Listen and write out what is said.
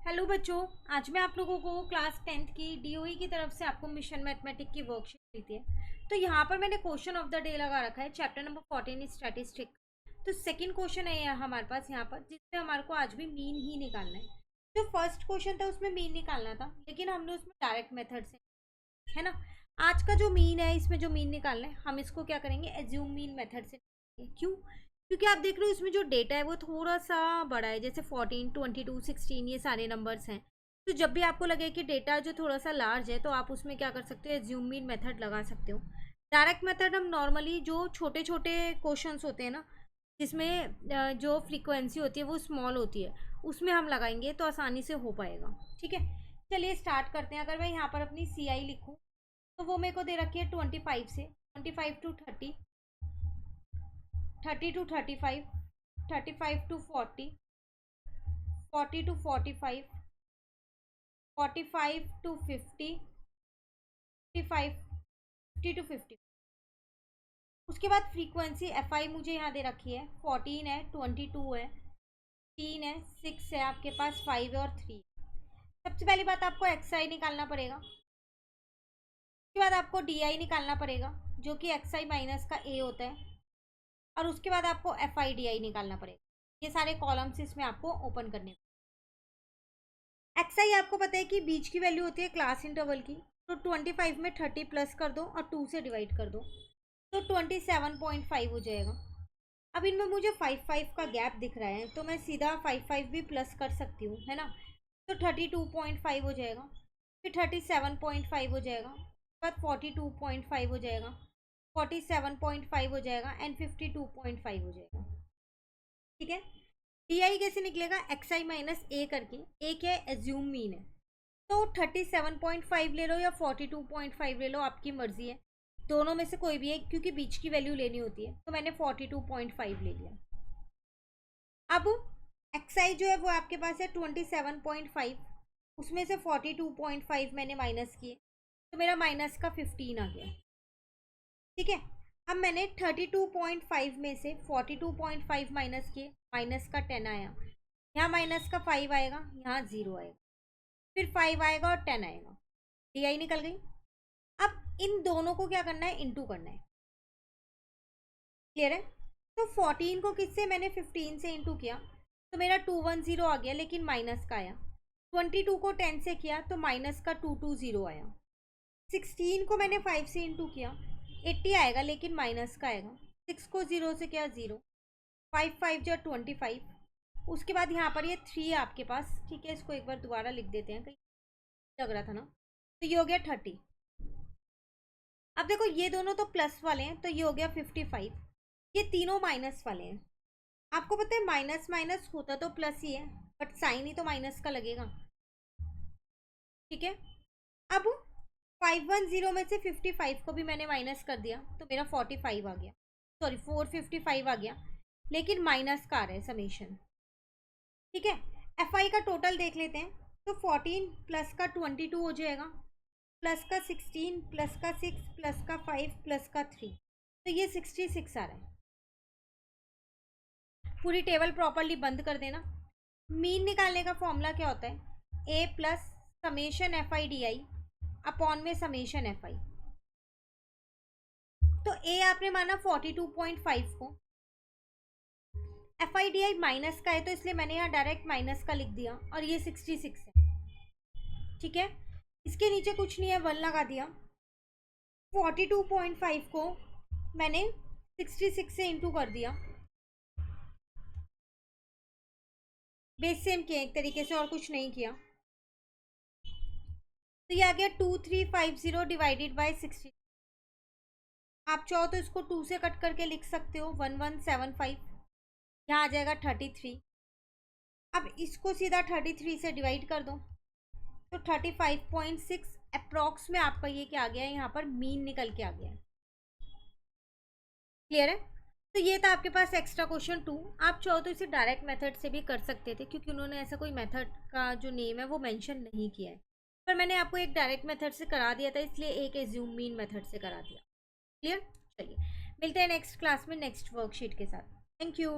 Hello बच्चों, आज मैं आप लोगों को क्लास 10th की डीओई की तरफ से आपको मिशन मैथमेटिक की वर्कशीट दी है। तो यहाँ पर मैंने क्वेश्चन ऑफ द डे लगा रखा है, चैप्टर नंबर 14 स्टैटिस्टिक। तो सेकंड क्वेश्चन है हमारे पास यहाँ पर, जिसमें हमारे को आज भी मीन ही निकालना है। जो फर्स्ट क्वेश्चन था उसमें मीन निकालना था, लेकिन हमने उसमें डायरेक्ट मेथड से, है ना। आज का जो मीन है, इसमें जो मीन निकालना है, हम इसको क्या करेंगे, एज्यूम मीन मेथड से। क्यों? क्योंकि आप देख रहे हो इसमें जो डेटा है वो थोड़ा सा बड़ा है, जैसे 14, 22, 16 ये सारे नंबर्स हैं। तो जब भी आपको लगे कि डेटा जो थोड़ा सा लार्ज है, तो आप उसमें क्या कर सकते हो, एज्यूम मीन मेथड लगा सकते हो। डायरेक्ट मेथड हम नॉर्मली जो छोटे छोटे क्वेश्चंस होते हैं ना, जिसमें जो फ्रीक्वेंसी होती है वो स्मॉल होती है, उसमें हम लगाएंगे तो आसानी से हो पाएगा। ठीक है, चलिए स्टार्ट करते हैं। अगर मैं यहाँ पर अपनी सी आई लिखूँ, तो वो मेरे को दे रखी है 25 से 25 to 30, 30 to 35, 35 to 40, 40 to 45, 45 to 50, 55, 50 to 50। उसके बाद फ्रीक्वेंसी एफ आई मुझे यहाँ दे रखी है, 14 है, 22 है, 3 है, 6 है, आपके पास 5 है और 3। सबसे पहली बात, आपको एक्स आई निकालना पड़ेगा। उसके बाद आपको डी आई निकालना पड़ेगा, जो कि एक्स आई माइनस का ए होता है। और उसके बाद आपको एफ आई डी आई निकालना पड़ेगा। ये सारे कॉलम्स इसमें आपको ओपन करने। एक्स आई आपको पता है कि बीच की वैल्यू होती है क्लास इंटरवल की। तो 25 में 30 प्लस कर दो और 2 से डिवाइड कर दो, तो 27.5 हो जाएगा। अब इनमें मुझे 5 का गैप दिख रहा है, तो मैं सीधा 5 भी प्लस कर सकती हूँ, है ना। तो 32.5 हो जाएगा, फिर 37.5 हो जाएगा, बाद 42.5 हो जाएगा, 47.5 हो जाएगा एंड 52.5 हो जाएगा। ठीक है, डी आई कैसे निकलेगा, एक्स आई माइनस ए करके। ए क्या है, एज्यूम मीन है। तो 37.5 ले लो या 42.5 ले लो, आपकी मर्जी है, दोनों में से कोई भी है, क्योंकि बीच की वैल्यू लेनी होती है। तो मैंने 42.5 ले लिया। अब एक्स आई जो है वो आपके पास है 27.5, उसमें से 42.5 मैंने माइनस किए, तो मेरा माइनस का 15 आ गया। ठीक है, अब मैंने 32.5 में से 42.5 माइनस किए, माइनस का 10 आया। यहाँ माइनस का 5 आएगा, यहाँ 0 आएगा, फिर 5 आएगा और 10 आएगा, डी आई निकल गई। अब इन दोनों को क्या करना है, इंटू करना है। क्लियर है? तो 14 को किससे, मैंने 15 से इंटू किया, तो मेरा 210 आ गया, लेकिन माइनस का आया। 22 को 10 से किया तो माइनस का 220 आया। 16 को मैंने 5 से इंटू किया, 80 आएगा, लेकिन माइनस का आएगा। 6 को 0 से किया 0, 5 5 जो 25। उसके बाद यहाँ पर ये 3 है आपके पास। ठीक है, इसको एक बार दोबारा लिख देते हैं, कहीं लग रहा था ना। तो ये हो गया 30। अब देखो ये दोनों तो प्लस वाले हैं, तो ये हो गया 55। ये तीनों माइनस वाले हैं। आपको पता है माइनस माइनस होता तो प्लस ही है, बट साइन ही तो माइनस का लगेगा। ठीक है, अब 510 में से 55 को भी मैंने माइनस कर दिया, तो मेरा 45 आ गया, सॉरी 455 आ गया, लेकिन माइनस का आ रहा है समेशन। ठीक है, एफ आई का टोटल देख लेते हैं। तो 14 प्लस का 22 हो जाएगा, प्लस का 16, प्लस का 6, प्लस का 5, प्लस का 3, तो ये 66 आ रहा है। पूरी टेबल प्रॉपरली बंद कर देना। मीन निकालने का फॉर्मूला क्या होता है, A plus summation f i d i upon में समेशन एफ आई। तो ए आपने माना 42.5 को, f i d i minus का है, तो इसलिए मैंने यहाँ डायरेक्ट माइनस का लिख दिया, और ये 66 है। ठीक है, इसके नीचे कुछ नहीं है, 1 लगा दिया। 42.5 को मैंने 66 से इंटू कर दिया, बेस सेम किया एक तरीके से, और कुछ नहीं किया। तो ये आ गया 2350 डिवाइडेड बाई 60। आप चाहो तो इसको 2 से कट करके लिख सकते हो, 1175, यहाँ आ जाएगा 33। अब इसको सीधा 33 से डिवाइड कर दो, तो 35.6 अप्रॉक्स में आपका ये क्या आ गया है, यहाँ पर मीन निकल के आ गया है। क्लियर है? तो ये था आपके पास एक्स्ट्रा क्वेश्चन 2। आप चाहो तो इसे डायरेक्ट मेथड से भी कर सकते थे, क्योंकि उन्होंने ऐसा कोई मेथड का जो नेम है वो मेंशन नहीं किया है, पर मैंने आपको एक डायरेक्ट मेथड से करा दिया था, इसलिए एक एज्यूम मीन मेथड से करा दिया। क्लियर? चलिए मिलते हैं नेक्स्ट क्लास में नेक्स्ट वर्कशीट के साथ। Thank you.